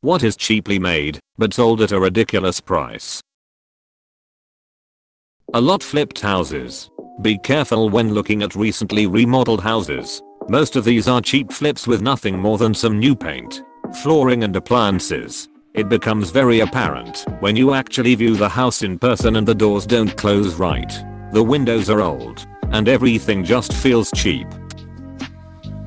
What is cheaply made, but sold at a ridiculous price? A lot flipped houses. Be careful when looking at recently remodeled houses. Most of these are cheap flips with nothing more than some new paint, flooring and appliances. It becomes very apparent when you actually view the house in person and the doors don't close right. The windows are old, and everything just feels cheap.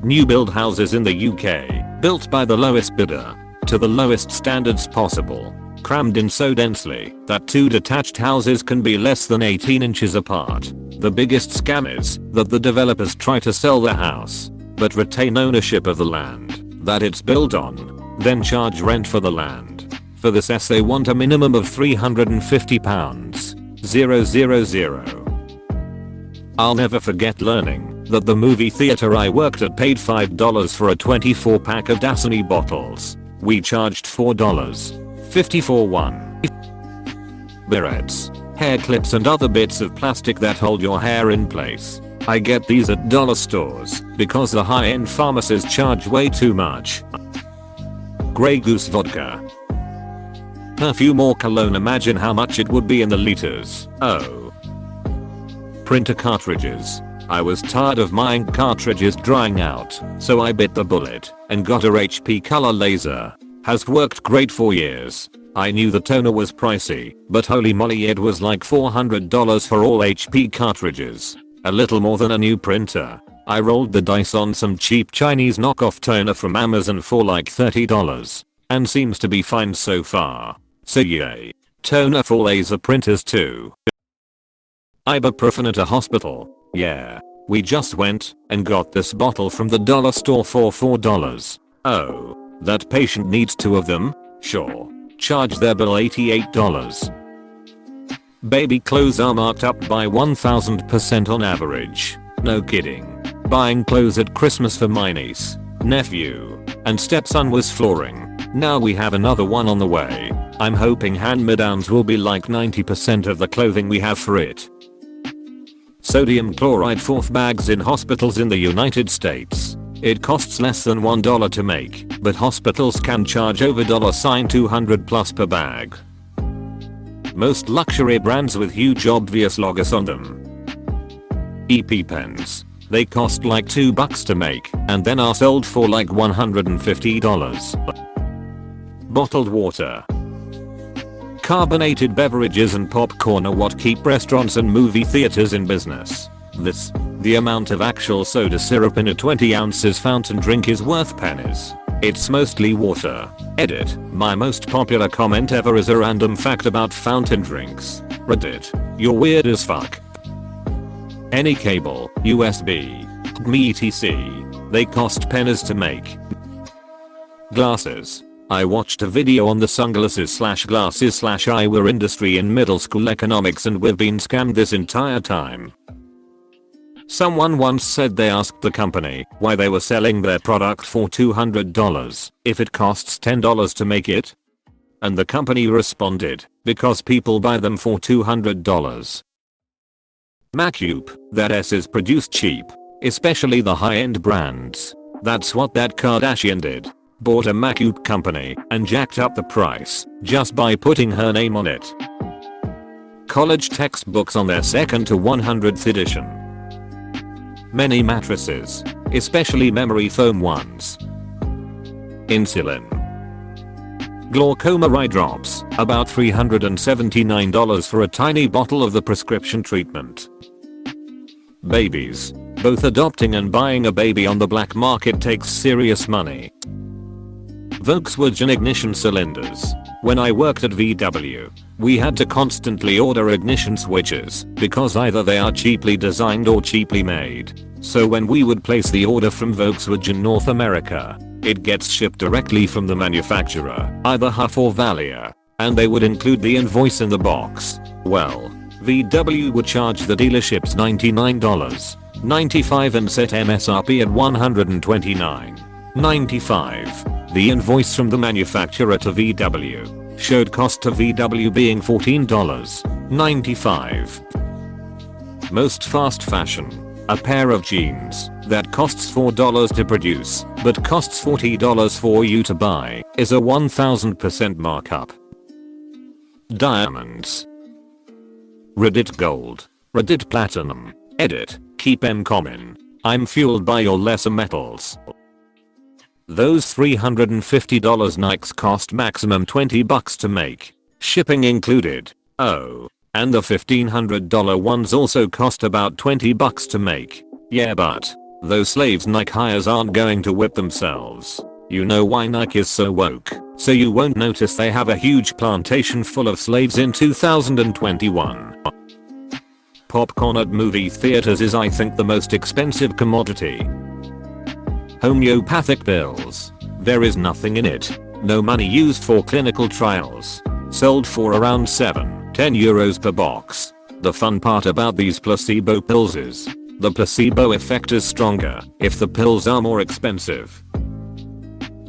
New build houses in the UK, built by the lowest bidder, to the lowest standards possible, crammed in so densely that two detached houses can be less than 18 inches apart. The biggest scam is that the developers try to sell the house, but retain ownership of the land that it's built on, then charge rent for the land. For this they want a minimum of £350. 000. I'll never forget learning that the movie theater I worked at paid $5 for a 24 pack of Dasani bottles. We charged $4.50 for one. Barrettes, hair clips and other bits of plastic that hold your hair in place. I get these at dollar stores because the high-end pharmacies charge way too much. Grey Goose vodka. Perfume or cologne, imagine how much it would be in the liters. Oh. Printer cartridges. I was tired of my ink cartridges drying out, so I bit the bullet and got a HP color laser. Has worked great for years. I knew the toner was pricey, but holy moly, it was like $400 for all HP cartridges. A little more than a new printer. I rolled the dice on some cheap Chinese knockoff toner from Amazon for like $30. And seems to be fine so far. So yay. Toner for laser printers too. Ibuprofen at a hospital. Yeah. We just went and got this bottle from the dollar store for $4. Oh. That patient needs 2 of them? Sure. Charge their bill $88. Baby clothes are marked up by 1000% on average. No kidding. Buying clothes at Christmas for my niece, nephew, and stepson was flooring. Now we have another one on the way. I'm hoping hand-me-downs will be like 90% of the clothing we have for it. Sodium chloride fourth bags in hospitals in the United States. It costs less than $1 to make, but hospitals can charge over $200 plus per bag. Most luxury brands with huge obvious logos on them. EP pens. They cost like $2 to make and then are sold for like $150. Bottled water. Carbonated beverages and popcorn are what keep restaurants and movie theaters in business. The amount of actual soda syrup in a 20 ounces fountain drink is worth pennies. It's mostly water. Edit. My most popular comment ever is a random fact about fountain drinks. Reddit. You're weird as fuck. Any cable, USB, HDMI etc. They cost pennies to make. Glasses. I watched a video on the sunglasses/glasses/eyewear industry in middle school economics and we've been scammed this entire time. Someone once said they asked the company why they were selling their product for $200 if it costs $10 to make it. And the company responded, because people buy them for $200. Macup, that S is produced cheap, especially the high-end brands. That's what that Kardashian did. Bought a Macup company and jacked up the price just by putting her name on it. College textbooks on their 2nd to 100th edition. Many mattresses, especially memory foam ones. Insulin. Glaucoma eye drops, about $379 for a tiny bottle of the prescription treatment. Babies. Both adopting and buying a baby on the black market takes serious money. Volkswagen ignition cylinders. When I worked at VW, we had to constantly order ignition switches because either they are cheaply designed or cheaply made. So when we would place the order from Volkswagen North America, it gets shipped directly from the manufacturer, either Huff or Valia, and they would include the invoice in the box. Well, VW would charge the dealerships $99.95 and set MSRP at $129.95. The invoice from the manufacturer to VW showed cost to VW being $14.95. Most fast fashion. A pair of jeans that costs $4 to produce but costs $40 for you to buy is a 1000% markup. Diamonds. Reddit Gold. Reddit Platinum. Edit. Keep em common. I'm fueled by your lesser metals. Those $350 Nikes cost maximum $20 to make. Shipping included. Oh. And the $1,500 ones also cost about $20 to make. Yeah, but those slaves Nike hires aren't going to whip themselves. You know why Nike is so woke, so you won't notice they have a huge plantation full of slaves in 2021. Popcorn at movie theaters is I think the most expensive commodity. Homeopathic pills. There is nothing in it. No money used for clinical trials. Sold for around 7-10 euros per box. The fun part about these placebo pills is the placebo effect is stronger if the pills are more expensive.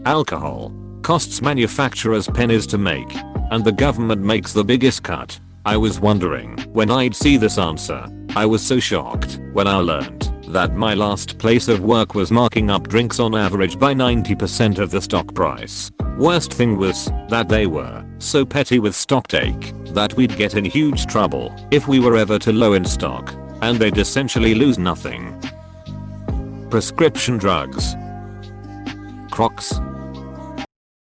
Alcohol costs manufacturers pennies to make, and the government makes the biggest cut. I was wondering when I'd see this answer. I was so shocked when I learned that my last place of work was marking up drinks on average by 90% of the stock price. Worst thing was that they were so petty with stocktake that we'd get in huge trouble if we were ever too low in stock, and they'd essentially lose nothing. Prescription drugs. Crocs.